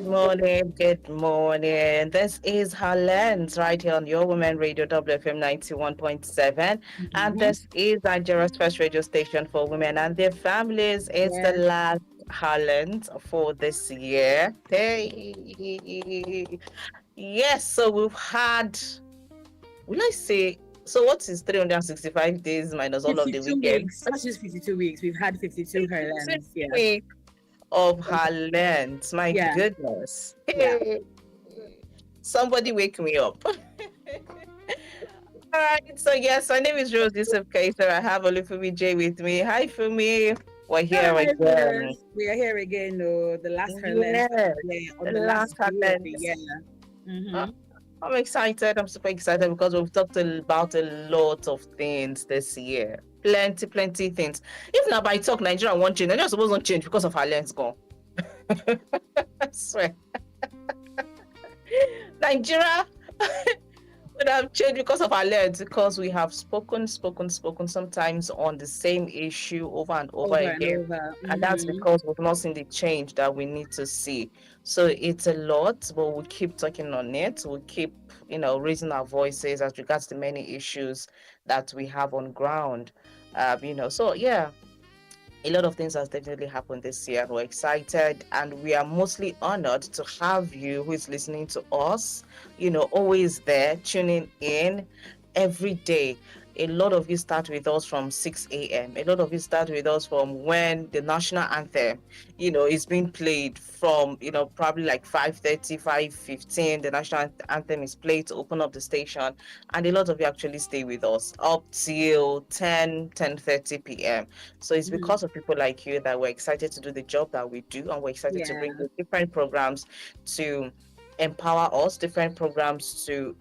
morning. Good morning. This is Herlens right here on Your Women Radio WFM 91.7. And Mhm. this is Nigeria's first radio station for women and their families. It's the Yes. last Herlens for this year. Hey. Yes, so we've had, will I say, so what is 365 days minus all of the 52 weekends? weeks. That's just 52 weeks. We've had 52 Herlands. Yeah. Of her lens. My Yeah. goodness. Yeah. Hey, somebody wake me up. All right. So yes, my name is Rose Yusuf Kaiser. I have Olufumi J with me. Hi Fumi. We're here Hi, again. viewers. We are here again. Oh, the last Herlands of Yes. the year, on The the last last day of the lens. year. Uh, Mm-hmm. I'm excited. I'm super excited because we've talked about a lot of things this year. Plenty things. If not by talk, Nigeria won't change. Nigeria supposed to change because of her lens gone. I swear. Nigeria would have changed because of our lens, because we have spoken sometimes on the same issue over and over Over and again. over. And that's Mm-hmm. because we've not seen the change that we need to see. So it's a lot, but we'll keep talking on it. We'll keep, raising our voices as regards the many issues that we have on ground. So yeah, a lot of things has definitely happened this year. We're excited and we are mostly honored to have you who is listening to us, always there, tuning in every day. A lot of you start with us from 6 a.m. A lot of you start with us from when the national anthem, is being played from, probably like 5:30, 5:15. The national anthem is played to open up the station. And a lot of you actually stay with us up till 10:30 p.m. So it's Mm-hmm. because of people like you that we're excited to do the job that we do, and we're excited to bring Yeah. you different programs to empower us, different programs to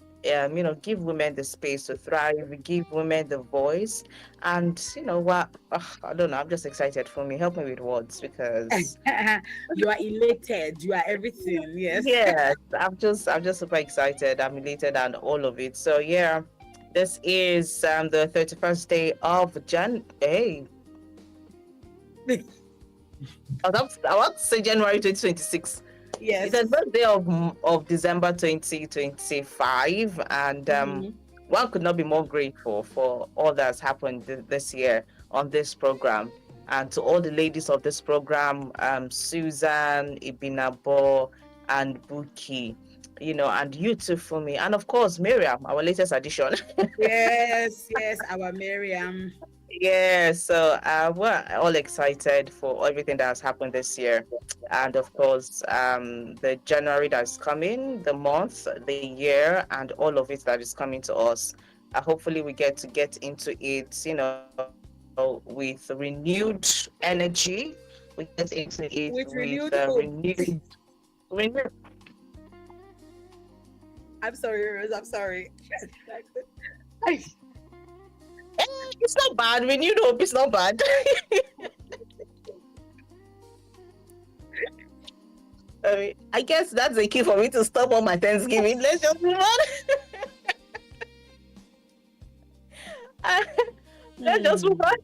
give women the space to thrive, give women the voice. And you know what? I don't know. I'm just excited for me. Help me with words because You are elated. You are everything. Yes. yes, I'm just super excited. I'm elated and all of it. So yeah, this is the 31st day of Jan. Hey, I want to say January 2026. It's the Yes. birthday of December 2025, and Mm-hmm. one could not be more grateful for all that's happened this year on this program. And to all the ladies of this program, Susan, Ibinabo, and Buki, and you too, for me, and of course Miriam, our latest addition. Yes. Yes. Our Miriam. Yeah, so we're all excited for everything that has happened this year. And of course, the January that's coming, the month, the year, and all of it that is coming to us. Hopefully, we get into it, with renewed energy. We get into it with With renewed hope. renewed. I'm sorry, Rose. I'm sorry. It's not bad. Renewed hope is not bad. I guess that's the key for me to stop on my Thanksgiving. Let's just move on. Let's just move on.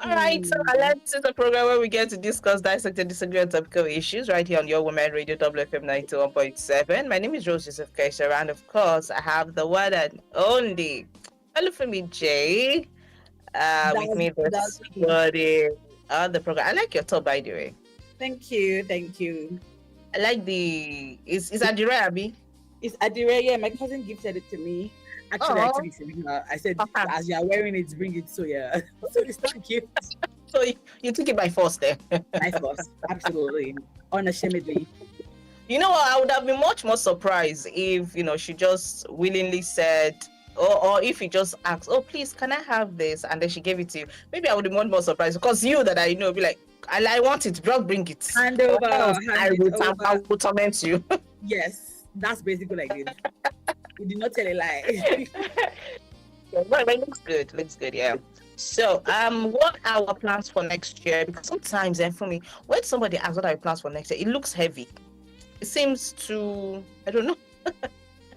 All right, so let's is a program where we get to discuss, dissect, and disagree on topical issues right here on Your Women Radio WFM 91.7. My name is Rose Yusuf Kaisha, and of course, I have the one and only Olufemi J with me That's this me. morning on the program. I like your top, by the way. Thank you. Thank you. I like is Adire Abi? It's Adire. Yeah, my cousin gifted it to me. Actually, I took Oh, it from her. I said, okay. as you are wearing it, bring it. So yeah. So it's not a gift. So you took it by force there. Nice boss. Absolutely. Unashamedly. You know what? I would have been much more surprised if she just willingly said, or if he just asked, "Oh, please, can I have this?" and then she gave it to you. Maybe I would be much more surprised because you that I know be like, I want it, bring it. Hand Or over. else Hand it I over. will torment you. Yes. That's basically what I did. You did not tell a lie. But it looks good. Looks good, yeah. So, what are our plans for next year? Because sometimes, for me, when somebody asks what are your plans for next year, it looks heavy. It seems to, I don't know.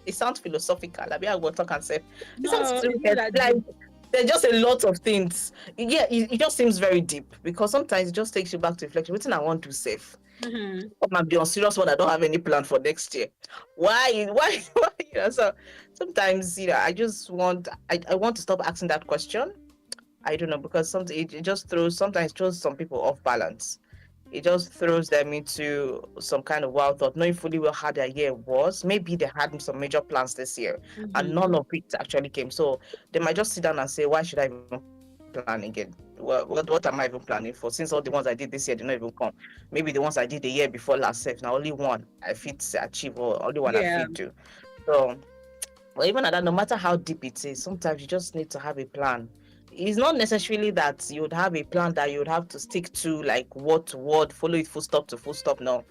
It sounds philosophical. I mean, I will talk and say, it sounds No, too it's not heavy. that Like, deep. there's just a lot of things. Yeah, it just seems very deep because sometimes it just takes you back to reflection. What I want to save. Mm-hmm. What might be on serious one? I don't have any plan for next year. Why? Why? So sometimes, I just want. I want to stop asking that question. I don't know because sometimes it just throws. Sometimes throws some people off balance. It just throws them into some kind of wild thought, knowing fully well how their year was. Maybe they had some major plans this year and Mm-hmm. none of it actually came. So they might just sit down and say, why should I even plan again? What am I even planning for? Since all the ones I did this year did not even come. Maybe the ones I did the year before last self. Now only one I fit achieve or only one I fit Yeah. do. So but even at that, no matter how deep it is, sometimes you just need to have a plan. It's not necessarily that you would have a plan that you would have to stick to, like word to word, follow it full stop to full stop. No,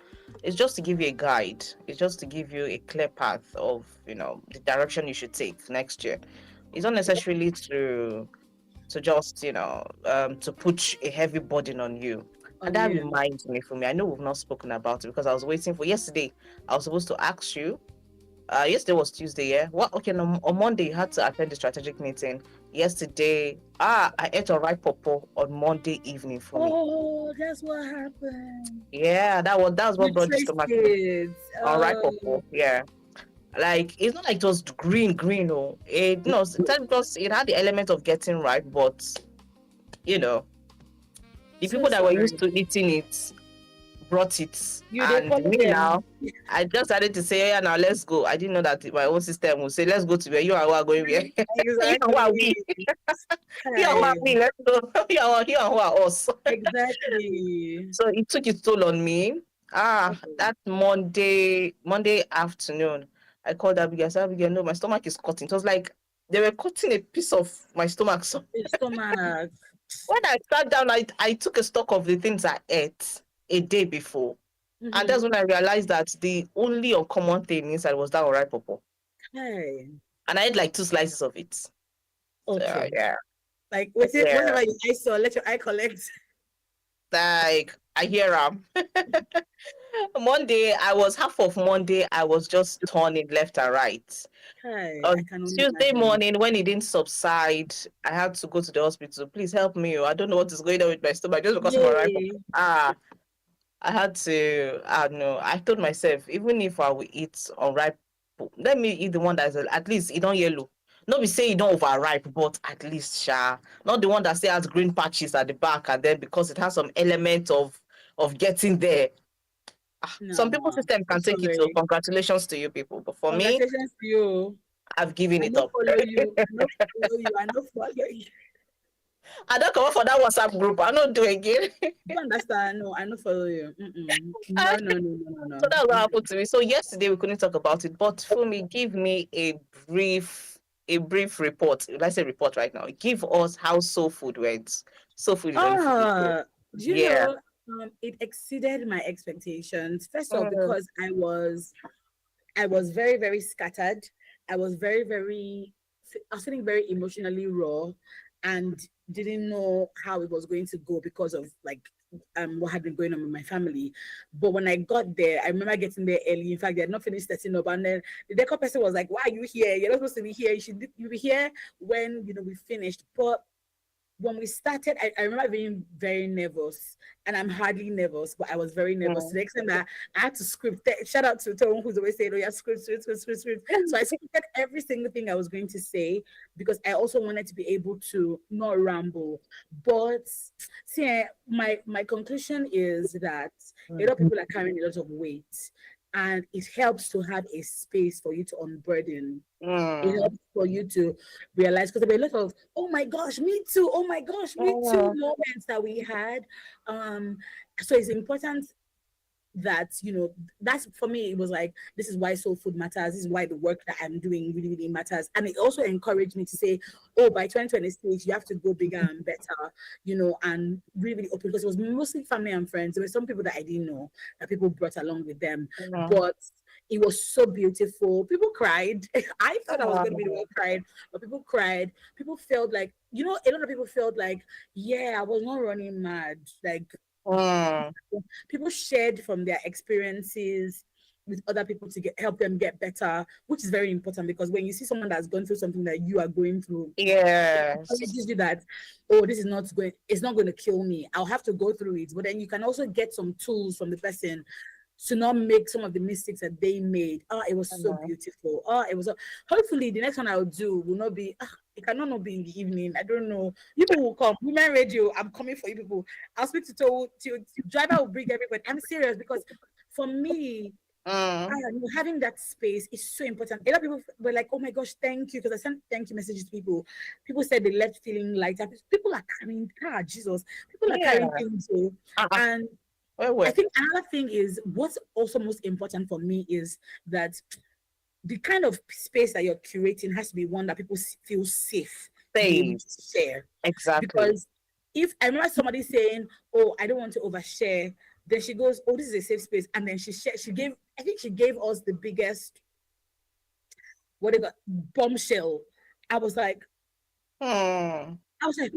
it's just to give you a guide. It's just to give you a clear path of, the direction you should take next year. It's not necessarily to just, to put a heavy burden on you. And On that you. reminds me, for me, I know we've not spoken about it because I was waiting for yesterday. I was supposed to ask you, yesterday was Tuesday, yeah. What? Okay, no, on Monday you had to attend the strategic meeting. Yesterday, I ate a ripe pawpaw on Monday evening for me. Oh, that's what happened. Yeah, that was You what brought the traced stomach in. it. On ripe Oh, pawpaw, yeah. Like it's not like it was green, green. Oh, it no, because it had the element of getting ripe, but you know, the so people that were sorry. used to eating it brought it, You they and follow me them. now. I just started to say, yeah, now let's go. I didn't know that my own system would say, let's go to where you and who are going where. You and who are we? Exactly. You and who are Hi. we? Let's go. You and who are us? Exactly. So it took its toll on me. Oh, That Monday afternoon, I called Abigail. I said, Abigail, no, my stomach is cutting. It was like they were cutting a piece of my stomach. So your stomach. when I sat down, I took a stock of the things I ate a day before. And Mm-hmm. that's when I realized that the only uncommon thing inside was that unripe pawpaw. Hey. And I ate like two slices of it. So Okay. yeah. Like whatever Yeah. your eye saw, let your eye collect. Like I hear Monday, I was half of Monday, I was just turning left and right. Hi. I On can only Tuesday imagine. morning, when it didn't subside, I had to go to the hospital. Please help me. I don't know what is going on with my stomach just because of my right. Yay. I had to, I know, I told myself, even if I will eat unripe, let me eat the one that's at least it don't yellow. Not be say it don't overripe, but at least not the one that still has green patches at the back, and then because it has some element of getting there. Some people's No. system So can take it, so sorry. congratulations to you people. But for me, Congratulations to you. I've given I it not up. follow you. I not follow you. I not follow you. I don't come up for that WhatsApp group. I don't do again. You understand? No, I not follow you. Mm-mm. No, no, no, no, no, So no. that's what Mm-mm. happened to me. So yesterday we couldn't talk about it, but for me, give me a brief report. Let's say report right now. Give us how soul food went. Soul food is only food this year. Do you Yeah. know? It exceeded my expectations. First of all, Mm, because I was very, very scattered. I was very, very, I was feeling very emotionally raw and didn't know how it was going to go because of like what had been going on with my family. But when I got there, I remember getting there early. In fact, they had not finished setting up. And then the decor person was like, why are you here? You're not supposed to be here. You be here when we finished. But when we started, I remember being very nervous, and I'm hardly nervous, but I was very nervous to mm, the extent that I had to script. Shout out to Tom, who's always saying, "Oh, yeah, script, script, script, script, script." So I scripted every single thing I was going to say because I also wanted to be able to not ramble. But see, my conclusion is that a lot of people are carrying a lot of weight, and it helps to have a space for you to unburden. It mm, helps for you to realize because there were a lot of oh my gosh, me too, oh my gosh, me too mm, moments that we had. Um, so it's important that that's for me. It was like this is why soul food matters. This is why the work that I'm doing really, really matters. And it also encouraged me to say, oh, by 2026 you have to go bigger and better, and really, really open because it was mostly family and friends. There were some people that I didn't know that people brought along with them, mm, but it was so beautiful. People cried. I thought I was going to be the one mm, cried, but people cried. People felt like, a lot of people felt like, yeah, I was not running mad. Like mm, people shared from their experiences. with other people to help them get better, which is very important because when you see someone that's gone through something that you are going through, it Yes. encourages you that, oh, this is not going, it's not going to kill me. I'll have to go through it. But then you can also get some tools from the person to not make some of the mistakes that they made. Oh, it was so Mhm. beautiful. Oh, it was so, hopefully the next one I'll do will not be it cannot not be in the evening. I don't know. People will come. Women radio, I'm coming for you people. I'll speak to driver will bring everybody. I'm serious because for me, Mm. having that space is so important. A lot of people were like, "Oh my gosh, thank you," because I sent thank you messages to people. People said they left feeling lighter. People are carrying, Jesus, people are Yeah. carrying things. So, Uh-uh. and Where I were think another thing is what's also most important for me is that the kind of space that you're curating has to be one that people feel safe to be able safe? to share. Exactly. Because if I remember somebody saying, "Oh, I don't want to overshare," then she goes, "Oh, this is a safe space," and then she gave, I think she gave us the biggest, what they got, bombshell. I was like, Hmm.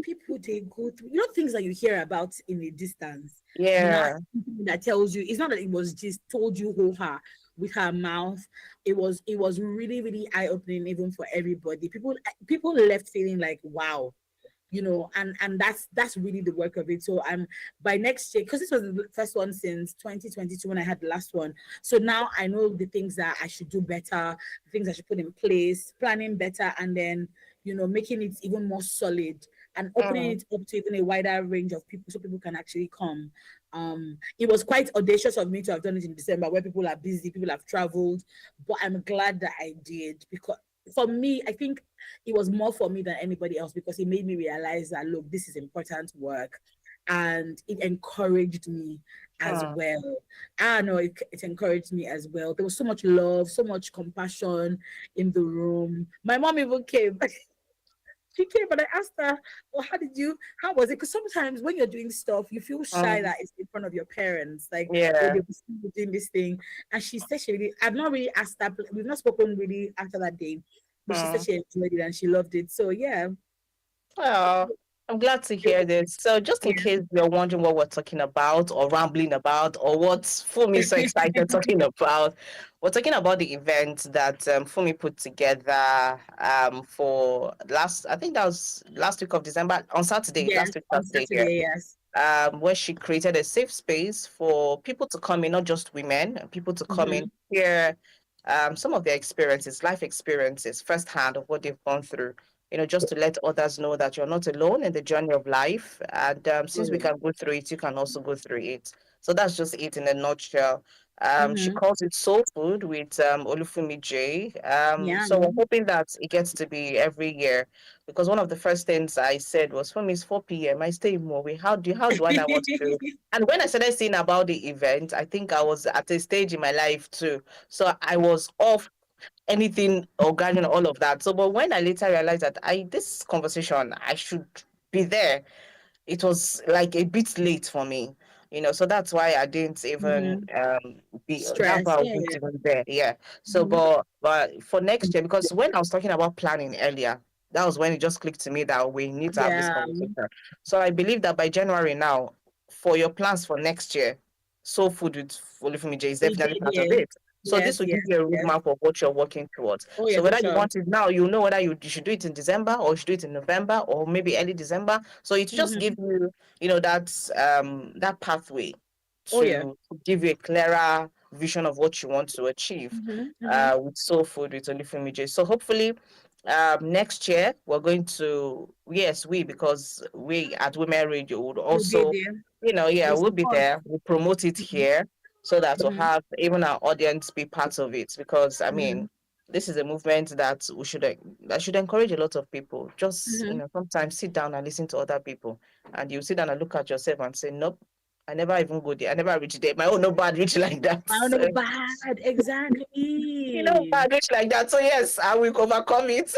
people they go through, things that you hear about in a distance. Not Yeah. something that tells you. It's not that it was just told you who her with her mouth. It was really really eye opening even for everybody. People left feeling like wow, and that's really the work of it. So I'm by next year, because this was the first one since 2022 when I had the last one. So now I know the things that I should do better, the things I should put in place, planning better, and then making it even more solid and opening Mm. it up to even a wider range of people so people can actually come. It was quite audacious of me to have done it in December where people are busy, people have traveled, but I'm glad that I did because for me, I think it was more for me than anybody else because it made me realize that look, this is important work, and it encouraged me as Mm. well. I know it encouraged me as well. There was so much love, so much compassion in the room. My mom even came. She came, but I asked her, "Well, how was it?" Because sometimes when you're doing stuff, you feel shy Mm. that it's in front of your parents, like, oh, Yeah. they'll see you doing this thing. And she said I've not really asked that, we've not spoken really after that day, but she said Mm. she enjoyed it and she loved it. So yeah, Oh, I'm glad to it hear this. So, just in yeah. case you're wondering what we're talking about, or rambling about, or what Fumi is so excited talking about, we're talking about the event that Fumi put together for last, I think that was last week of December, on Saturday, Yes, last week on Saturday here, Saturday, yes. where she created a safe space for people to come in, not just women, people to come in Mm-hmm. here, some of their experiences, life experiences, firsthand of what they've gone through. Just to let others know that you're not alone in the journey of life. And Oh since we yeah. can go through it, you can also go through it. So that's just it in a nutshell. She Mm-hmm. calls it Soul Food with Olufumi J. Yeah. So we're hoping that it gets to be every year because one of the first things I said was, for me, it's 4 p.m. I stay in Mowi. How do I not want to do? And when I started seeing about the event, I think I was at a stage in my life too. So I was off anything regarding all of that. So, but when I later realized that this conversation, I should be there, it was like a bit late for me, so that's why I didn't even Mm-hmm. that's why Stress. I Yeah. wasn't even there. Yeah. So Mm-hmm. but for next year, because when I was talking about planning earlier, that was when it just clicked to me that we need to have this Yeah. conversation. So I believe that by January now, for your plans for next year, soul food with Olufumi J is We'll definitely be part of there. it. So this Yes. will give Yes. you a Yes. roadmap of what you're working towards. Oh yeah, So for whether you sure. want it now, you know whether you should do it in December or you should do it in November or maybe early December. So it just Mm-hmm. gives you, that pathway Oh yeah. to give you a clearer vision of what you want to achieve Mm-hmm. Mm-hmm. with soul food with Olufumi J. So hopefully next year we're going to, yes, because we at Women Radio would We'll be also, there. yeah, We'll we'll be support. there, we'll promote it Mm-hmm. here so that we'll Mm-hmm. have even our audience be part of it, because I Mm-hmm. mean this is a movement that that should encourage a lot of people. Just Mm-hmm. sometimes sit down and listen to other people, and you sit down and look at yourself and say, nope, I never even go there, I never reach there, my own no bad reach like that. I don't know, bad. Exactly. Bad reach like that. So yes, I will overcome it.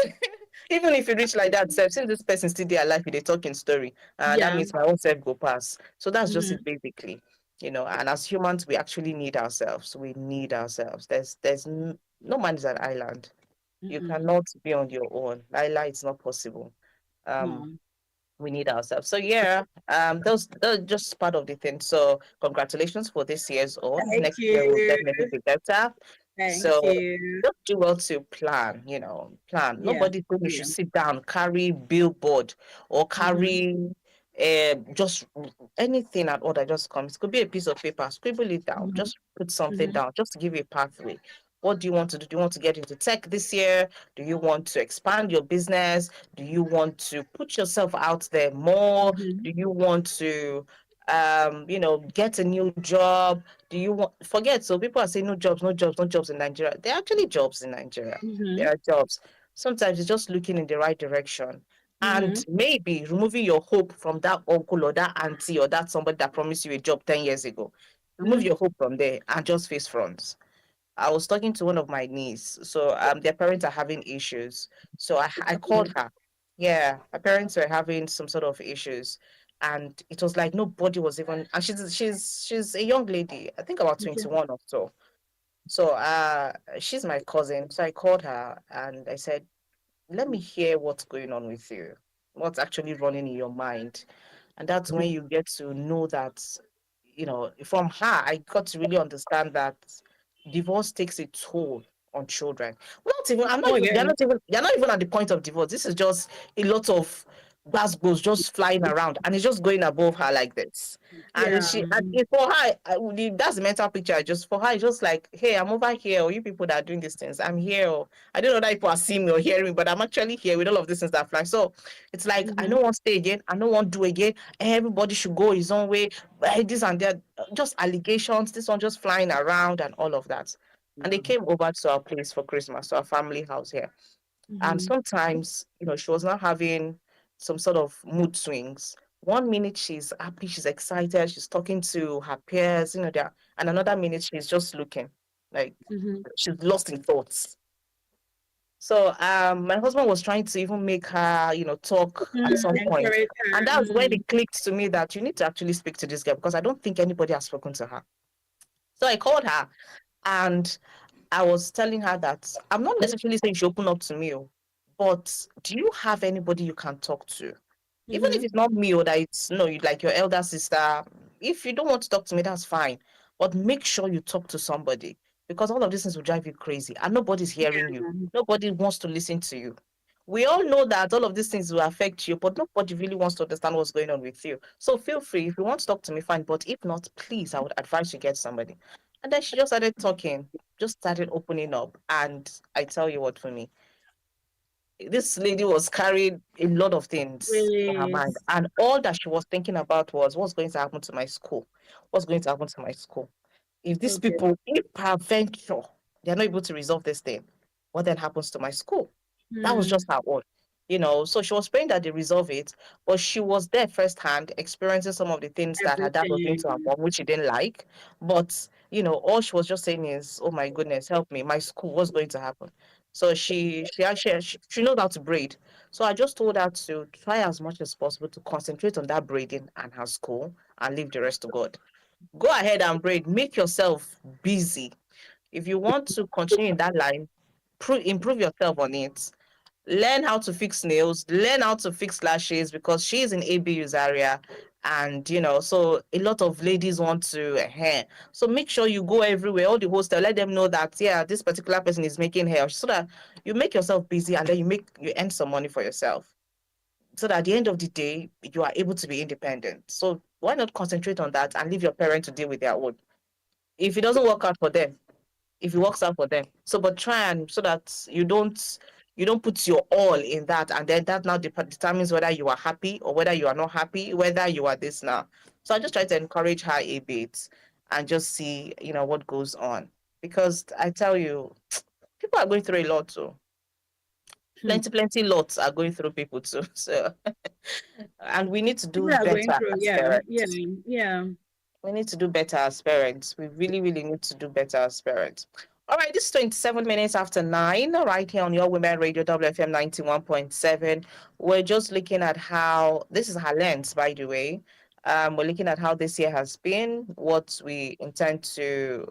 Even if you reach like that, self, since this person still there alive with a talking story, that Yeah. means my own self go pass. So that's just Mm-hmm. it basically. And as humans, we actually need ourselves. We need ourselves. There's no man is an island. You Mm-mm. cannot be on your own. Lila, it's not possible. Um, No. We need ourselves. So yeah, those just part of the thing. So congratulations for this year's own. Thank Next year will you. definitely be better. Thank So you. just do well to plan, plan. Yeah. Nobody think you should Yeah. sit down, carry billboard or Mm-hmm. carry just anything at all that just comes. It could be a piece of paper, scribble it down, Mm-hmm. just put something Mm-hmm. down, just to give you a pathway. What do you want to do? Do you want to get into tech this year? Do you want to expand your business? Do you want to put yourself out there more? Mm-hmm. Do you want to get a new job? Do you want forget? So people are saying no jobs, no jobs, no jobs in Nigeria. There are actually jobs in Nigeria. There Mm-hmm. are jobs. Sometimes it's just looking in the right direction Mm-hmm. and maybe removing your hope from that uncle or that auntie or that somebody that promised you a job 10 years ago. Remove Mm-hmm. your hope from there and just face front. I was talking to one of my niece. So their parents are having issues. So I called Okay. her. Yeah, her parents were having some sort of issues. And it was like nobody was even and she's a young lady, I think about Okay. 21 or so. So she's my cousin. So I called her and I said, let me hear what's going on with you. What's actually running in your mind. And that's when you get to know that, from her, I got to really understand that divorce takes a toll on children. Not even, I'm not Oh even, yeah. they're not even at the point of divorce. This is just a lot of goes just flying around and it's just going above her like this. And Yeah. for her, that's the mental picture. Just for her, it's just like, hey, I'm over here. Or you people that are doing these things, I'm here. Or, I don't know that people are seeing me or hearing me, but I'm actually here with all of these things that fly. So it's like, I Mm-hmm. don't want to stay again. I don't want to do again. Everybody should go his own way. This and that, just allegations. This one just flying around and all of that. And they Yeah. came over to our place for Christmas, to our family house here. And Mm-hmm. sometimes, she was not having some sort of mood swings. One minute she's happy, she's excited, she's talking to her peers, there, and another minute she's just looking like Mm-hmm. she's lost in thoughts. So my husband was trying to even make her, talk at some point. Encourage And her. that's when Mm. it clicked to me that you need to actually speak to this girl because I don't think anybody has spoken to her. So I called her and I was telling her that I'm not necessarily saying she open up to me, but do you have anybody you can talk to? Even if Mm-hmm. it's not me or that it's no, you like your elder sister. If you don't want to talk to me, that's fine. But make sure you talk to somebody because all of these things will drive you crazy and nobody's hearing you. Nobody wants to listen to you. We all know that all of these things will affect you, but nobody really wants to understand what's going on with you. So feel free. If you want to talk to me, fine. But if not, please, I would advise you get somebody. And then she just started talking, just started opening up. And I tell you what, for me, this lady was carrying a lot of things in her Wait. mind. And all that she was thinking about was what's going to happen to my school? What's going to happen to my school? If these Okay. people, if peradventure, they're not able to resolve this thing, what then happens to my school? That was just Hmm. her own. So she was praying that they resolve it, but she was there firsthand, experiencing some of the things that her dad was doing to her Everything. mom, which she didn't like. But all she was just saying is, "Oh my goodness, help me! My school, what's going to happen?" So she actually she knows how to braid. So I just told her to try as much as possible to concentrate on that braiding and her school and leave the rest to God. Go ahead and braid. Make yourself busy. If you want to continue in that line, improve yourself on it. Learn how to fix nails, learn how to fix lashes because she's in ABU's area. And so a lot of ladies want to hair. So make sure you go everywhere, all the hostel, let them know that yeah, this particular person is making hair so that you make yourself busy and then you earn some money for yourself. So that at the end of the day, you are able to be independent. So why not concentrate on that and leave your parents to deal with their own? If it doesn't work out for them, if it works out for them. So, but try and so that you don't put your all in that, and then that now determines whether you are happy or whether you are not happy, whether you are this now. So I just try to encourage her a bit and just see what goes on because I tell you, people are going through a lot too. Hmm. Plenty lots are going through people too. So and we need to People do are going better through. as Yeah. Yeah. parents. Yeah. We need to do better as parents. We really, really need to do better as parents. All right, this is 27 minutes after 9, right here on your Women Radio WFM 91.7. We're just looking at how this is Herlens, by the way. We're looking at how this year has been, what we intend to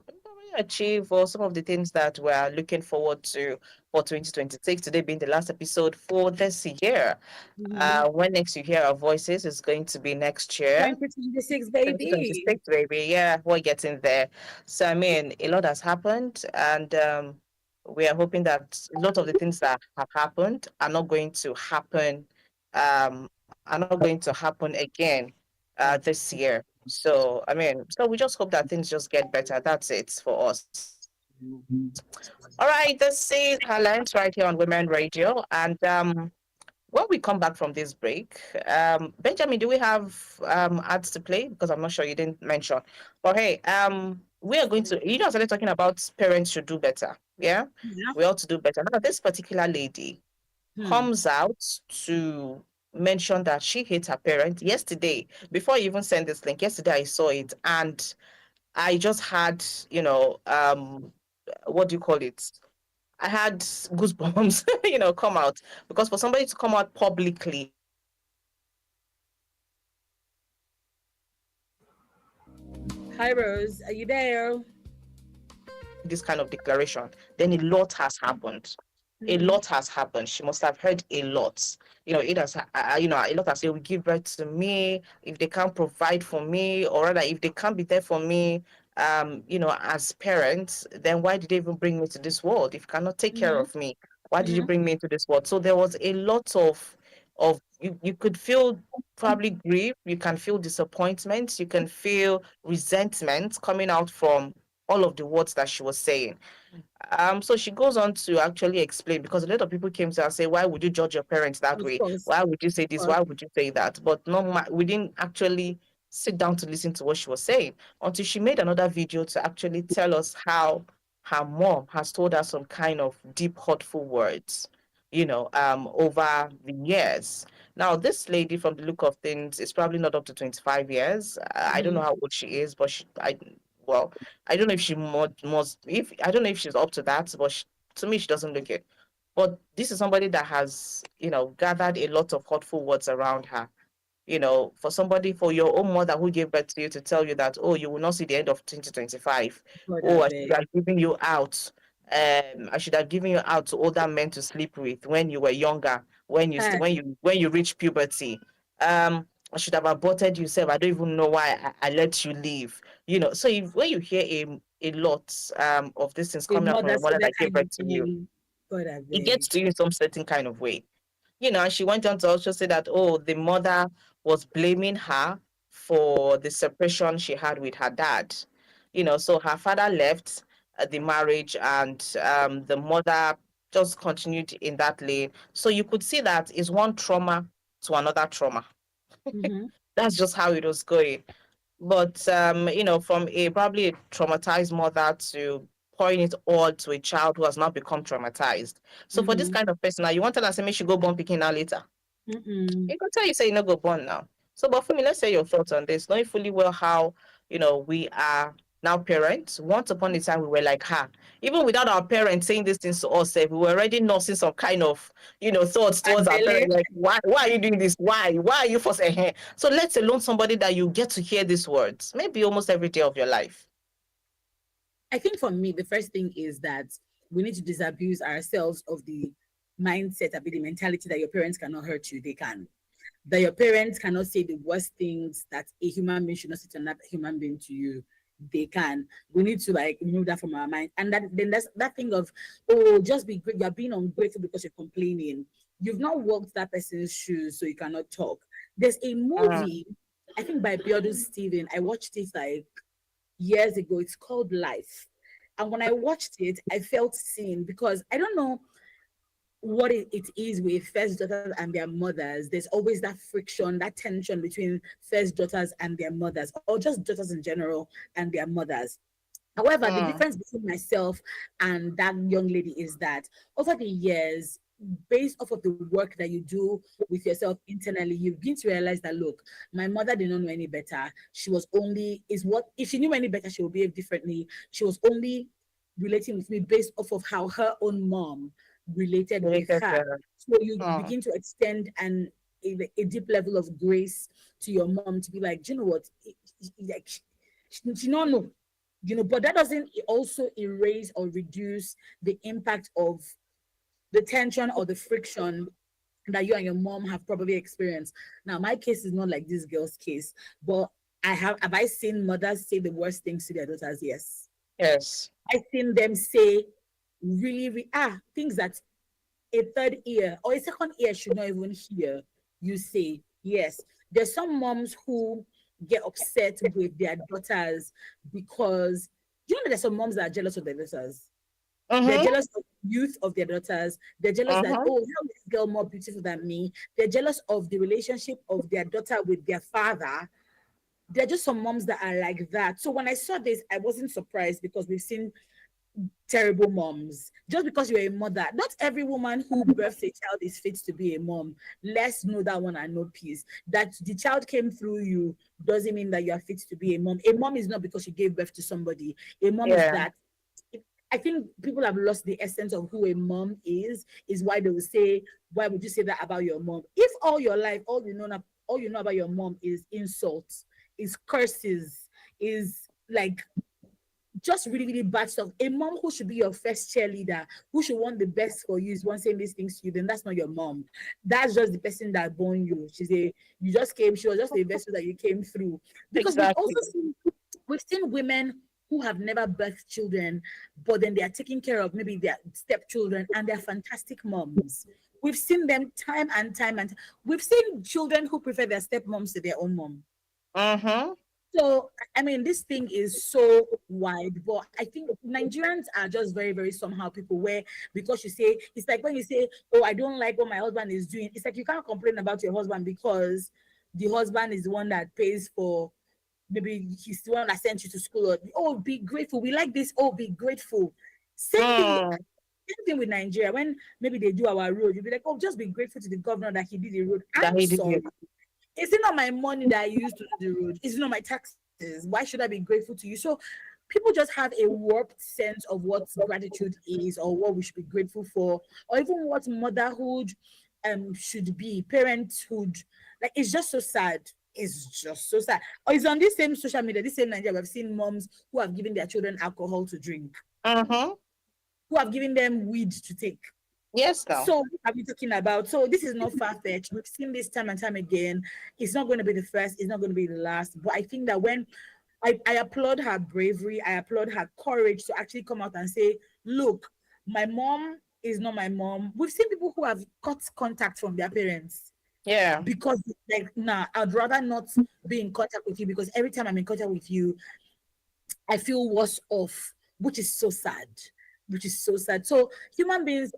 achieve, or some of the things that we're looking forward to for 2026. Today being the last episode for this year. Mm-hmm. When next you hear our voices is going to be next year. 2026, baby. 2026, baby. Yeah, we're getting there. So, I mean, a lot has happened, and we are hoping that a lot of the things that have happened are not going to happen, are not going to happen again Yeah. this year. So, I mean, so we just hope that things just get better. That's it for us. All right, this is Herlens right here on Women Radio, and when we come back from this break, Benjamin, do we have ads to play? Because I'm not sure, you didn't mention. But hey, we are going to, you know, I started talking about parents should do better. Yeah, Yeah. we ought to do better. Now, this particular lady Hmm. comes out to mention that she hates her parent. Yesterday, before I even sent this link, yesterday I saw it, and I just had, you know, what do you call it? I had goosebumps, come out, because for somebody to come out publicly and Hi, Rose. Are you there? make this kind of declaration, then a lot has happened. A Hmm. lot has happened. She must have heard a lot. It has, a lot has, they will give birth to me if they can't provide for me, or rather, if they can't be there for me, as parents, then why did they even bring me to this world? If you cannot take care Hmm. of me, why did you Hmm. bring me into this world? So there was a lot of you could feel probably grief, you can feel disappointment, you can feel resentment coming out from all of the words that she was saying. So she goes on to actually explain, because a lot of people came to her and say, "Why would you judge your parents that Of way? course. Why would you say Of this? course. Why would you say that?" But no, we didn't actually sit down to listen to what she was saying until she made another video to actually tell us how her mom has told her some kind of deep, hurtful words, over the years. Now, this lady, from the look of things, is probably not up to 25 years. I don't know Hmm. how old she is, but well, I don't know if she must, if I don't know if she's up to that, but to me, she doesn't look it. But this is somebody that has, gathered a lot of hurtful words around her. For somebody, for your own mother who gave birth to you to tell you that, oh, you will not see the end of 2025. God, I Oh, I should beg. have given you out. I should have given you out to older men to sleep with when you were younger, Hey, when you reach puberty. I should have aborted you, self. I don't even know why I let you leave. So when you hear a lot of these things a coming out from mother your say mother that that gave kind of birth to you, thing. God, I it beg. gets to you in some certain kind of way. And she went on to also say that, oh, the mother was blaming her for the separation she had with her dad. So her father left the marriage, and the mother just continued in that lane. So you could see that is one trauma to another trauma. Mm-hmm. That's just how it was going. But from a probably a traumatized mother to pouring it all to a child who has now become traumatized. So for this Mm-hmm. kind of person, now you want to tell her, say, make she go born picking now later. Mm-mm. He could tell you, say, you no go born now. So, but for me, let's say your thoughts on this. Knowing fully well how, we are now parents. Once upon a time, we were like her. Even without our parents saying these things to us, we were already nursing some kind of, thoughts Bad towards our belly. parents. Like, why are you doing this? Why are you forcing? So, let alone somebody that you get to hear these words, maybe almost every day of your life. I think for me, the first thing is that we need to disabuse ourselves of the mindset, of the mentality that your parents cannot hurt you. They can. That your parents cannot say the worst things that a human being should not say to another human being to you. They can. We need to like remove that from our mind. And that's that thing of, oh, just be great. You're being ungrateful because you're complaining. You've not walked that person's shoes, so you cannot talk. There's a Mm, movie, I think by Biodu Steven. I watched it like years ago. It's called Life. And when I watched it, I felt seen because I don't know what it is with first daughters and their mothers. There's always that friction, that tension between first daughters and their mothers, or just daughters in general and their mothers. However, the mm, difference between myself and that young lady is that over the years, based off of the work that you do with yourself internally, you begin to realize that look, my mother did not know any better. She was only is what if she knew any better, she would behave differently. She was only relating with me based off of how her own mom related with related her. to, So you mm, begin to extend a deep level of grace to your mom to be like, do you know what? Like she don't know. But that doesn't also erase or reduce the impact of the tension or the friction that you and your mom have probably experienced. Now, my case is not like this girl's case, but have I seen mothers say the worst things to their daughters? Yes. Yes. I've seen them say things that a third ear or a second ear should not even hear you say. Yes. There's some moms who get upset with their daughters because there's some moms that are jealous of their daughters. They're Mm-hmm. jealous of youth of their daughters. They're jealous that, Mm-hmm. oh, how is this girl more beautiful than me? They're jealous of the relationship of their daughter with their father. There are just some moms that are like that. So when I saw this, I wasn't surprised because we've seen terrible moms. Just because you're a mother, not every woman who births a child is fit to be a mom. Let's know that one and know peace. That the child came through you doesn't mean that you are fit to be a mom. A mom is not because you gave birth to somebody. A mom is Yeah. that. I think people have lost the essence of who a mom is why they will say, why would you say that about your mom? If all your life, all you know about your mom is insults, is curses, is like just really, really bad stuff. A mom who should be your first cheerleader, who should want the best for you, is one saying these things to you, then that's not your mom. That's just the person that born you. She was just a vessel that you came through. Because Exactly. we've seen women who have never birthed children, but then they are taking care of maybe their stepchildren and they're fantastic moms. We've seen them time and time and we've seen children who prefer their stepmoms to their own mom. Mm-hmm. So, I mean, this thing is so wide, but I think Nigerians are just very, very somehow people where, because you say, it's like when you say, oh, I don't like what my husband is doing. It's like you can't complain about your husband because the husband is the one that pays for, maybe he's the one that sent you to school. Or, oh, be grateful. We like this. Oh, be grateful. Same thing. Mm. Same thing with Nigeria. When maybe they do our road, you'll be like, oh, just be grateful to the governor that he did the road. That I'm he did sorry. it. Is it not my money that I used to do the road? Is it not my taxes? Why should I be grateful to you? So people just have a warped sense of what gratitude is or what we should be grateful for, or even what motherhood should be, parenthood. Like it's just so sad. It's just so sad. Or it's on this same social media, this same Nigeria, we've seen moms who have given their children alcohol to drink, Mm-hmm. who have given them weed to take. Yes, now. So, what are we talking about? So, this is not far fetched. We've seen this time and time again. It's not going to be the first, it's not going to be the last. But I think that when I applaud her bravery, I applaud her courage to actually come out and say, look, my mom is not my mom. We've seen people who have cut contact from their parents Yeah. because, like, nah, I'd rather not be in contact with you because every time I'm in contact with you, I feel worse off, which is so sad. Which is so sad. So human beings,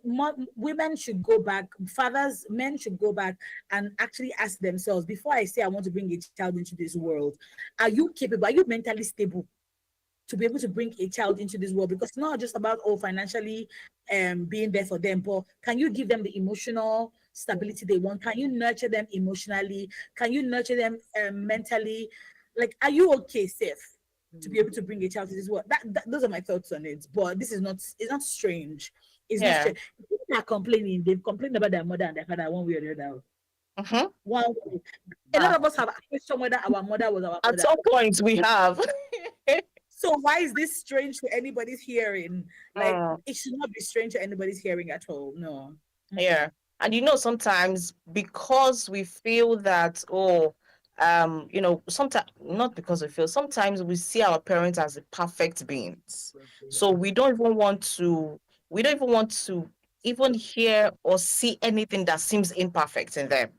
women should go back, fathers, men should go back and actually ask themselves, before I say I want to bring a child into this world, are you capable? Are you mentally stable to be able to bring a child into this world? Because it's not just about financially being there for them, but can you give them the emotional stability they want? Can you nurture them emotionally? Can you nurture them mentally? Like, are you okay, safe to be able to bring a child to this world? Those are my thoughts on it. But this is not, it's not strange. It's not Yeah. strange. People are complaining, they've complained about their mother and their father one way or the other. Mm-hmm. One way. A lot Ah. of us have questioned whether our mother was our At mother. some point we have. So why is this strange to anybody's hearing? Like Mm. it should not be strange to anybody's hearing at all. No. Mm-mm. Yeah. And sometimes because we feel that, oh, sometimes not because we feel, sometimes we see our parents as the perfect beings. So we don't even want to even hear or see anything that seems imperfect in them.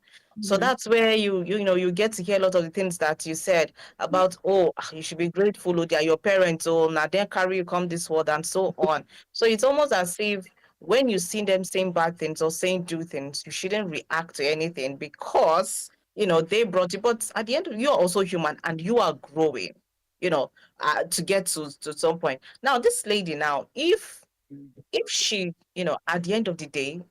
So Mhm. that's where you get to hear a lot of the things that you said about, oh, you should be grateful, oh, they are your parents, oh, now they carry you come this world and so on. So it's almost as if when you see them saying bad things or saying do things, you shouldn't react to anything because they brought you. But at the end, you're also human and you are growing. To get to some point. Now, this lady, now, if she, at the end of the day,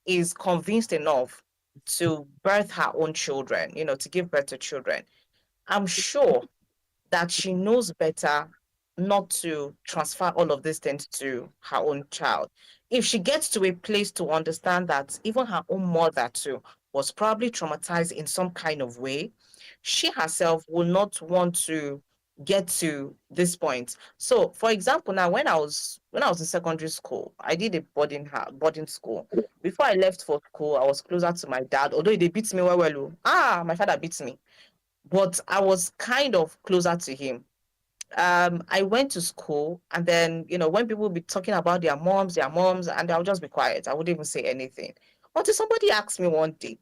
is convinced enough to birth her own children, to give birth to children, I'm sure that she knows better not to transfer all of these things to her own child. If she gets to a place to understand that even her own mother too was probably traumatized in some kind of way, she herself will not want to get to this point. So, for example, now when I was in secondary school, I did a boarding school. Before I left for school, I was closer to my dad, although they beat me well. Oh. My father beats me, but I was kind of closer to him. I went to school, and then when people would be talking about their moms, and I'll just be quiet. I wouldn't even say anything until somebody asked me one day,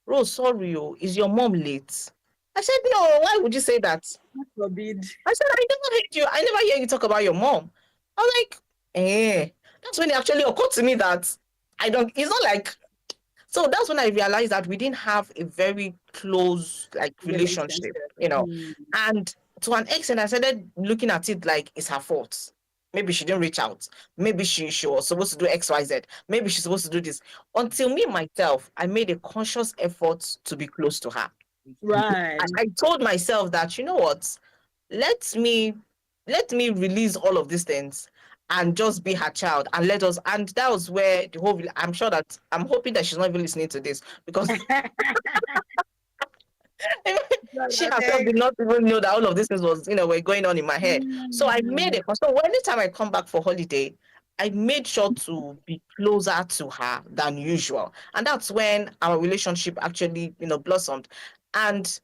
"Rose, sorry, oh, is your mom late?" I said, "No, why would you say that?" God forbid. I said, "I never heard you. I never hear you talk about your mom." I was like, That's when it actually occurred to me that I don't. It's not like. So that's when I realized that we didn't have a very close relationship, Relationship. Mm. and to an extent, I started looking at it like it's her fault. Maybe she didn't reach out. Maybe she was supposed to do X, Y, Z. Maybe she's supposed to do this. Until me myself, I made a conscious effort to be close to her. Right. I told myself that, you know what, let me let me release all of these things and just be her child, and let us, and that was where the whole I'm sure that I'm hoping that she's not even listening to this, because God, she I herself beg. did not even know that all of these things was, were going on in my head. So I made Mm. it. So anytime I come back for holiday, I made sure to be closer to her than usual. And that's when our relationship actually, blossomed. And,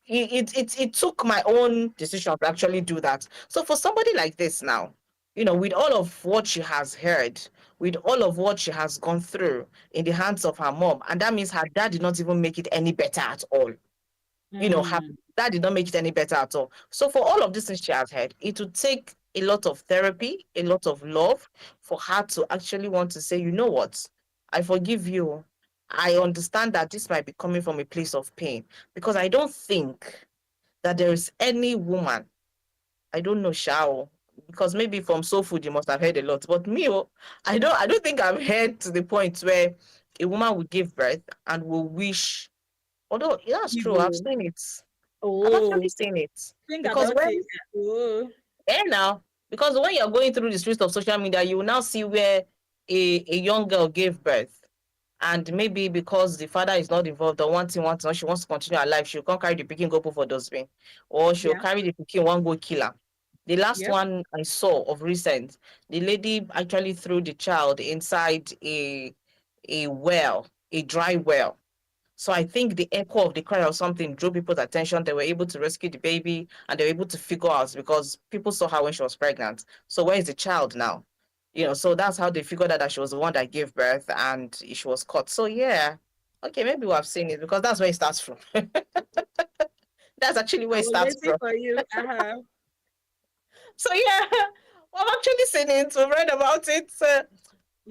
it took my own decision to actually do that. So for somebody like this now, with all of what she has heard, with all of what she has gone through in the hands of her mom, and that means her dad did not even make it any better at all. Her Mm. dad did not make it any better at all. So for all of this things she has heard, it would take a lot of therapy, a lot of love for her to actually want to say, you know what, I forgive you. I understand that this might be coming from a place of pain, because I don't think that there is any woman, I don't know, Shao, because maybe from soul food you must have heard a lot. But me, I don't think I've heard to the point where a woman will give birth and will wish. Although that's true, I've Evil. seen it. I've actually Oh, seen it. think Because about it. when Oh, now, because when you're going through the streets of social media, you will now see where a young girl gave birth. And maybe because the father is not involved, or one thing, or she wants to continue her life, she'll come carry the pikin go put for dustbin. Or she'll yeah. carry the pikin one go kill her. The last Yep. one I saw of recent, the lady actually threw the child inside a well, a dry well. So I think the echo of the cry or something drew people's attention. They were able to rescue the baby, and they were able to figure out, because people saw her when she was pregnant. So where is the child now? So that's how they figured out that she was the one that gave birth, and she was caught. So yeah, okay, maybe we have seen it, because that's where it starts from. That's actually where I it was starts waiting from. for you. Uh-huh. So yeah, well, I've actually seen it. We've read about it. But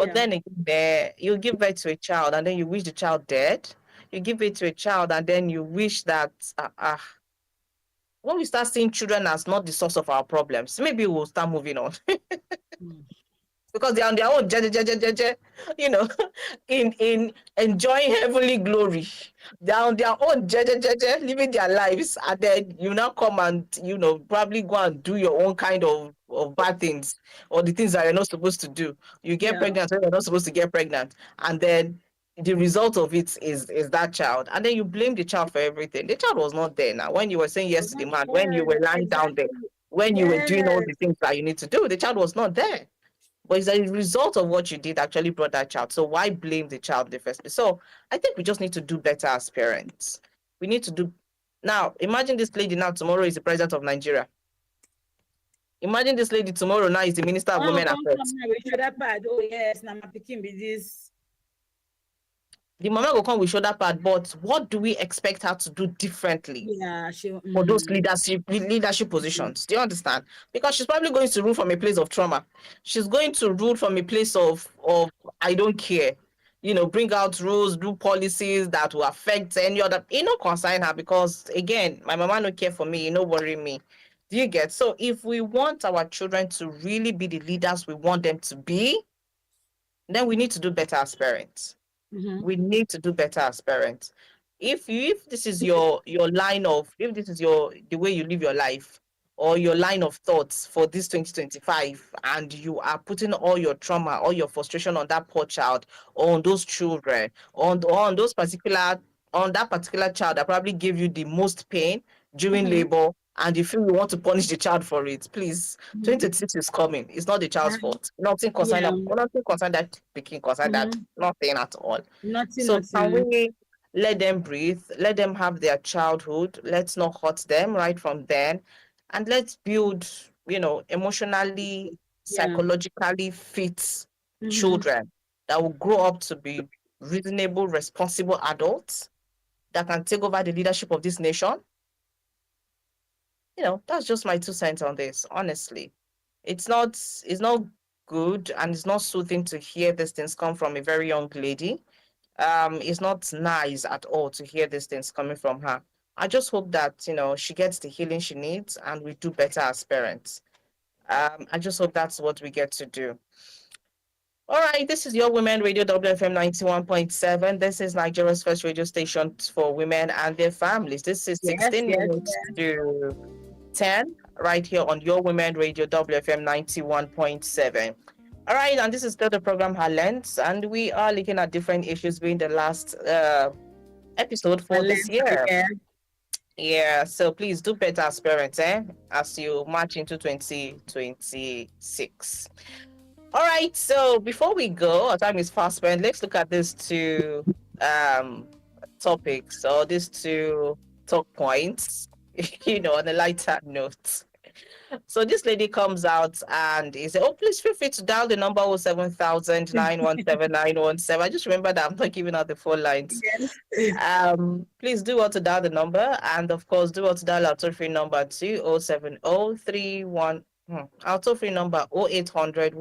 Yeah. then again, there you give birth to a child, and then you wish the child dead. You give it to a child, and then you wish that when we start seeing children as not the source of our problems, maybe we'll start moving on. Mm. Because they're on their own, you know, in enjoying heavenly glory. They're on their own, living their lives, and then you now come and probably go and do your own kind of bad things, or the things that you're not supposed to do. You get Yeah. pregnant when you're not supposed to get pregnant, and then the result of it is that child, and then you blame the child for everything. The child was not there. Now, when you were saying I yes was to the not man, when you there. were lying down there, Exactly. when you were Yes. doing all the things that you need to do, the child was not there. But it's a result of what you did actually brought that child. So why blame the child in the first place? So I think we just need to do better as parents. We need to do. Now, imagine this lady now tomorrow is the president of Nigeria. Imagine this lady tomorrow now is the minister of Oh, women come affairs. now. We should have bad. Oh, yes. Now my picking be this. The mama will come with shoulder pad, but what do we expect her to do differently Yeah. She. for those Mm, leadership positions? Do you understand? Because she's probably going to rule from a place of trauma. She's going to rule from a place of I don't care. Bring out rules, do policies that will affect any other. Concern her, because again, my mama no care for me. Worry me. Do you get? So if we want our children to really be the leaders we want them to be, then we need to do better as parents. mm-hmm. We need to do better as parents. If this is your line of, if this is the way you live your life, or your line of thoughts for this 2025, and you are putting all your trauma, all your frustration on that poor child, or on those children, on that particular child that probably gave you the most pain during Mm-hmm. labor, and you feel you want to punish the child for it, please, Mhm. 2026 is coming. It's not the child's Ah, fault. Nothing concerned yeah. that, nothing concerned that picking, concerned that, Mm-hmm. nothing at all. Nothing, So can nothing. we let them breathe, let them have their childhood, let's not hurt them right from then, and let's build, emotionally, Yeah. psychologically fit Mm-hmm. children that will grow up to be reasonable, responsible adults that can take over the leadership of this nation. That's just my 2 cents on this, honestly. It's not good, and it's not soothing to hear these things come from a very young lady. It's not nice at all to hear these things coming from her. I just hope that, she gets the healing she needs and we do better as parents. I just hope that's what we get to do. All right, this is your Women Radio WFM 91.7. This is Nigeria's first radio station for women and their families. This is Yes, 16 yes, minutes to 10 right here on your Women Radio WFM 91.7. All right, and this is still the program Herlens, and we are looking at different issues being the last episode for this talent. year. Yeah. Yeah, so please do better as parents, as you march into 2026. All right, so before we go, our time is fast spent. Let's look at these two um, topics, or these two talk points, on a lighter note. So this lady comes out and is, oh, please feel free to dial the number 07000 I just remember that I'm not giving out the phone lines. Yes. Please do want to dial the number, and of course, do want to dial our toll free number to 07031. Our toll free number 0800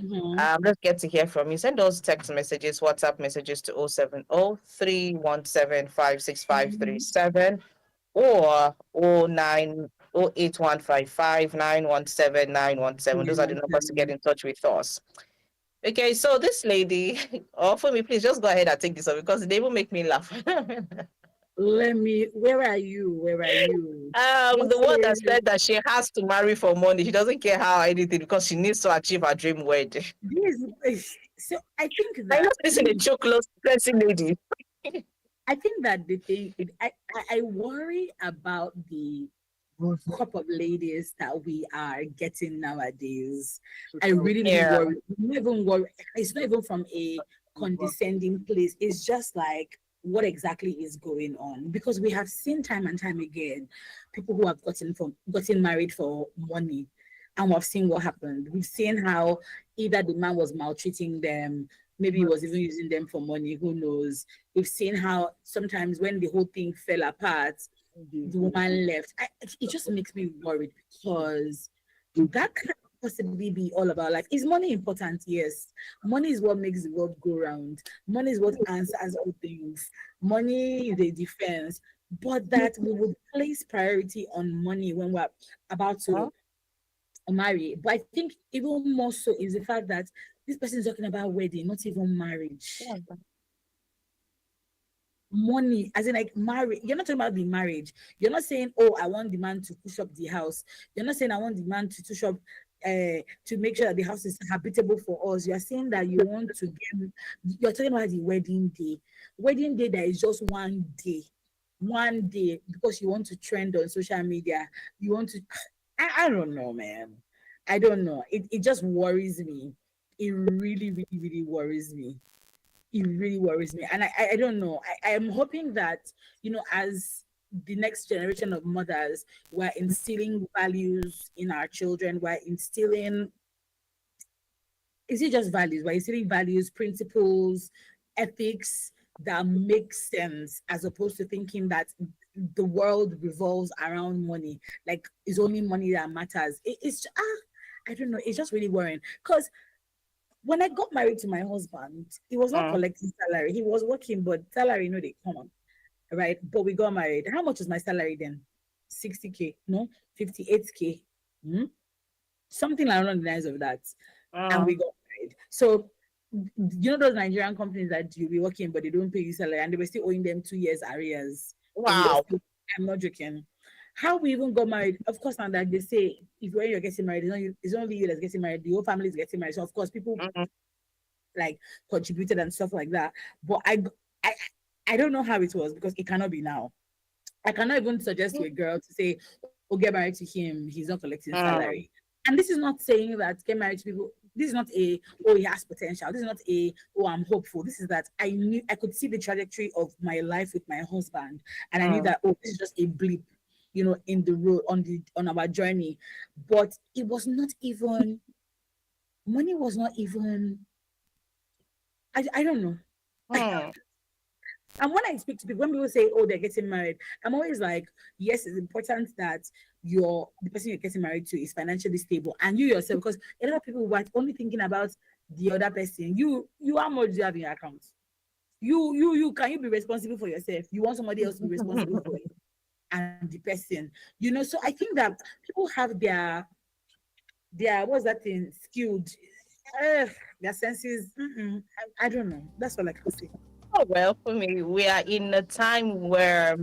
Mm-hmm. Let's get to hear from you. Send us text messages, WhatsApp messages to 07031756537 or 08155917917. Those are the numbers to get in touch with us. Okay, so this lady, or for me, please just go ahead and take this up because they will make me laugh. Let me. Where are you? Where are you? The This one that is said that she has to marry for money. She doesn't care how anything because she needs to achieve her dream wedding. so. I think I know that this is a joke, close dressing lady. the thing. I worry about the crop of ladies that we are getting nowadays. I really, really Yeah. worry. Not even worry. It's not even from a condescending place. It's just like what exactly is going on because we have seen time and time again people who have gotten married for money, and we've seen what happened. We've seen how either the man was maltreating them, maybe he was even using them for money. Who knows? We've seen how sometimes when the whole thing fell apart, the woman left. It just makes me worried because that can possibly be all about life. Is money important? Yes. Money is what makes the world go round. Money is what answers all things. Money is a defense. But that we would place priority on money when we're about Huh? to marry. But I think even more so is the fact that this person is talking about wedding, not even marriage. Money, as in like marriage. You're not talking about the marriage. You're not saying, oh, I want the man to push up the house. You're not saying I want the man to push up to make sure that the house is habitable for us. You're saying that you want to get you're talking about the wedding day. Wedding day that is just one day because you want to trend on social media. You want to I don't know, man. I don't know. It just worries me. It really, really, really worries me. It really worries me. And I don't know. I am hoping that, as the next generation of mothers, we're instilling values in our children. We're instilling, is it just values? We're instilling values, principles, ethics that make sense as opposed to thinking that the world revolves around money. Like it's only money that matters. I don't know. It's just really worrying because when I got married to my husband, he was not Mm. collecting salary. He was working, but salary, they come on, right? But we got married. How much was my salary then? 60K, no, 58K, something along the lines of that. And we Mm. got married. So, those Nigerian companies that you'll be working, but they don't pay you salary, and they were still owing them 2 years arrears. And you were Wow. still, I'm not joking. How we even got married, of course, now that they say, if when you're getting married, it's not only you that's getting married, the whole family is getting married. So, of course, people Mm. like contributed and stuff like that. But I I don't know how it was because it cannot be now. I cannot even suggest to a girl to say, "Oh, get married to him. He's not collecting salary." Mm, And this is not saying that get married to people. This is not a, oh, he has potential. This is not a, oh, I'm hopeful. This is that I could see the trajectory of my life with my husband, and I knew mm, that, oh, this is just a blip, in the road, on our journey. But it was not even, money was not even, I don't know. mm, And when I speak to people, when people say, "Oh, they're getting married," I'm always like, "Yes, it's important that the person you're getting married to is financially stable, and you yourself, because a lot of people were only thinking about the other person. How much do you have in your account? You can you be responsible for yourself? You want somebody else to be responsible for you and the person, So I think that people have their what's that thing skilled, uh, their senses. I don't know. That's all I can say. oh, well, for me, we are in a time where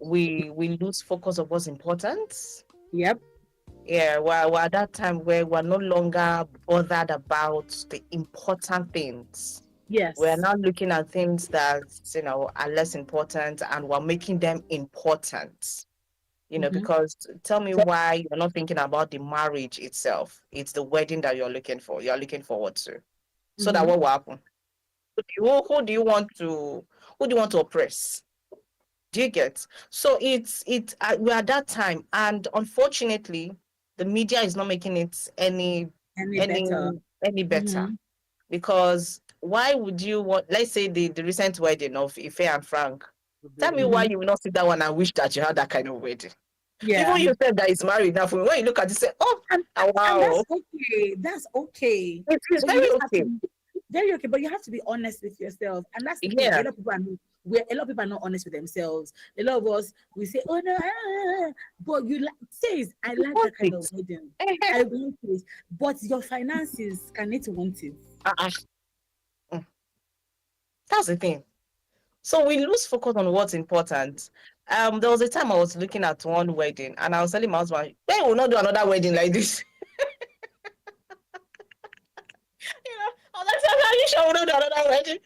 we lose focus of what's important. Yep. Yeah, we're at that time where we're no longer bothered about the important things. We're Yes. now looking at things that are less important, and we're making them important. Mm-hmm. Because tell me why you're not thinking about the marriage itself. It's the wedding that you're looking for. You're looking forward to. So that Mm-hmm. what will happen? Who do you want to oppress? Do you get? So we're at that time, and unfortunately, the media is not making it Any any better. any better. Mm-hmm. Because why would you want? Let's say the recent wedding of Ife and Frank. Tell me why Mm-hmm. you will not sit that one and wish that you had that kind of wedding. Even Yeah. you said that is married now. For me, when you look at it, say, "Oh, And wow, that's okay. That's okay. it is But you very just have to okay." be very okay. But you have to be honest with yourself. And that's the thing. Yeah, A lot of people are not honest with themselves. A lot of us we say, "Oh no," but says, "I you like want that kind it. of wedding. Eh-heh. I want it." But your finances can need to want it. Uh-uh. Mm. That's the thing. So we lose focus on what's important. There was a time I was looking at one wedding, and I was telling my husband, "Hey, we'll not do another wedding like this." I was like, "Are you sure we'll not do another wedding?"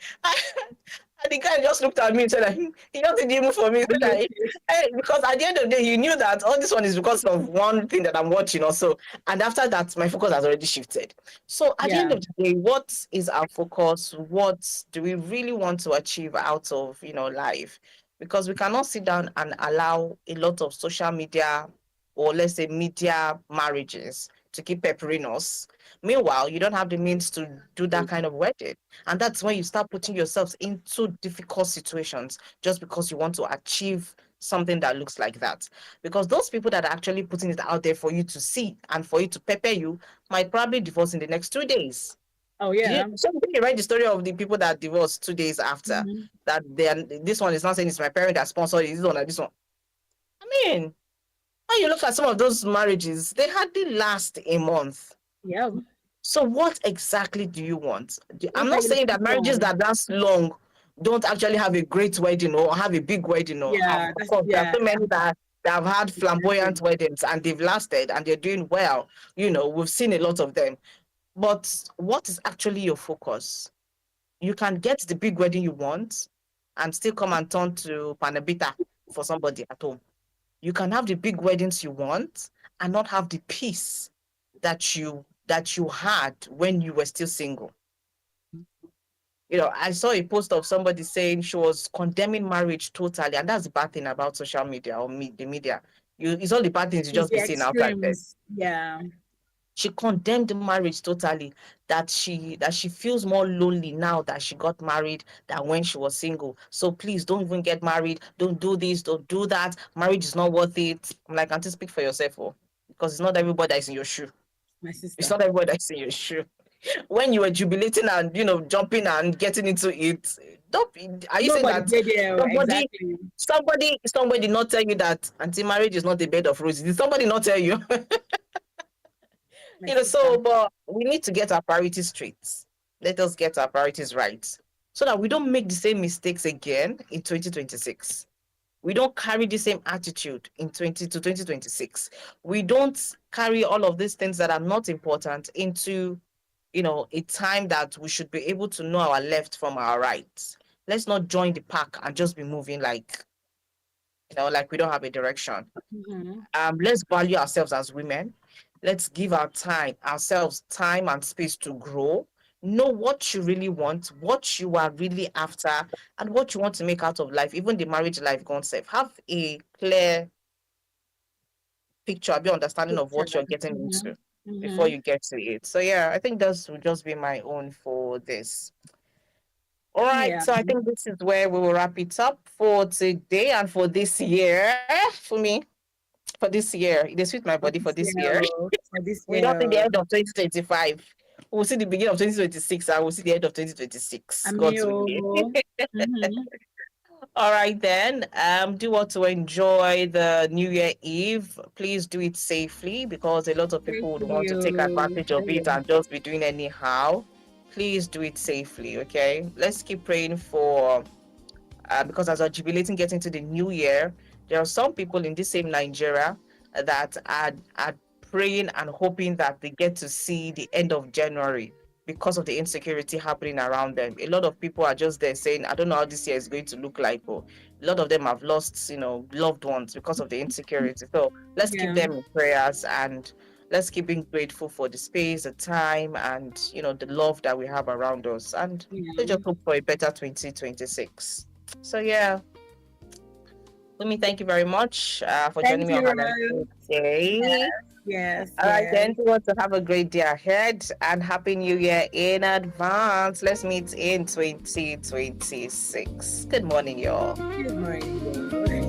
And the guy just looked at me and said, like, he just didn't even for me. He Are said, you like, okay? hey, because at the end of the day, he knew that all this one is because of one thing that I'm watching also. And after that, my focus has already shifted. So at the end Yeah. of the day, what is our focus? What do we really want to achieve out of, life? Because we cannot sit down and allow a lot of social media, or let's say media marriages, to keep peppering us. Meanwhile, you don't have the means to do that kind of wedding. And that's when you start putting yourselves into difficult situations just because you want to achieve something that looks like that. Because those people that are actually putting it out there for you to see and for you to pepper you might probably divorce in the next 2 days. Oh yeah. So you read the story of the people that divorced 2 days after Mm-hmm. that. This one is not saying it's my parent that sponsored it, this one or this one. I mean, when you look at some of those marriages, they hardly last a month. Yeah. So what exactly do you want? I'm What are not you saying looking that marriages for? that last long don't actually have a great wedding or have a big wedding. Or Yeah. of That's course, there are yeah. so many that have had Exactly. flamboyant weddings and they've lasted and they're doing well. We've seen a lot of them. But what is actually your focus? You can get the big wedding you want and still come and turn to panabita for somebody at home. You can have the big weddings you want and not have the peace that you had when you were still single. I saw a post of somebody saying she was condemning marriage totally, and that's the bad thing about social media or the media. It's all the bad things you It's just be the seeing outside there. extremes. Yeah. She condemned marriage totally, that she feels more lonely now that she got married than when she was single. So please don't even get married. Don't do this. Don't do that. Marriage is not worth it. I'm like, auntie, speak for yourself, oh, because it's not everybody that's in your shoe. My It's sister. not everybody that's in your shoe. When you were jubilating and jumping and getting into it, don't are you saying Nobody that did there somebody exactly. somebody did not tell you that anti-marriage is not a bed of roses? Did somebody not tell you? My sister. But we need to get our priorities straight. Let us get our priorities right so that we don't make the same mistakes again in 2026. We don't carry the same attitude in 2026. We don't carry all of these things that are not important into a time that we should be able to know our left from our right. Let's not join the pack and just be moving like like we don't have a direction. Mm-hmm. Let's value ourselves as women. Let's give ourselves time and space to grow. Know what you really want, what you are really after, and what you want to make out of life, even the marriage life concept. Have a clear picture, a bit understanding of Picture. what you're getting Mm-hmm. into before Mm-hmm. you get to it. So yeah, I think this will just be my own for this. All right, Yeah. so I think this is where we will wrap it up for today and for this year. For me, for this year, it is with my body For for this this year, year. oh, for this We don't year, see the oh. end of 2025. We'll see the beginning of 2026 and we'll see the end of 2026. God's willing. Amigo. Mm-hmm. All right then. Do want to enjoy the New Year Eve. Please do it safely because a lot of Thank people would want to take you. advantage of it and just be doing anyhow. Please do it safely, okay? Let's keep praying for because as we're jubilating getting into the new year, there are some people in this same Nigeria that are praying and hoping that they get to see the end of January because of the insecurity happening around them. A lot of people are just there saying, I don't know how this year is going to look like, but a lot of them have lost, loved ones because of the insecurity. So let's keep Yeah. them in prayers and let's keep being grateful for the space, the time, and the love that we have around us. And let's Yeah. just hope for a better 2026. So yeah, let me thank you very much for Thank joining me on you, another Rose. day. Yes, All right, yes. then we want to have a great day ahead and happy new year in advance. Let's meet in 2026. Good morning, y'all. Good morning, girl.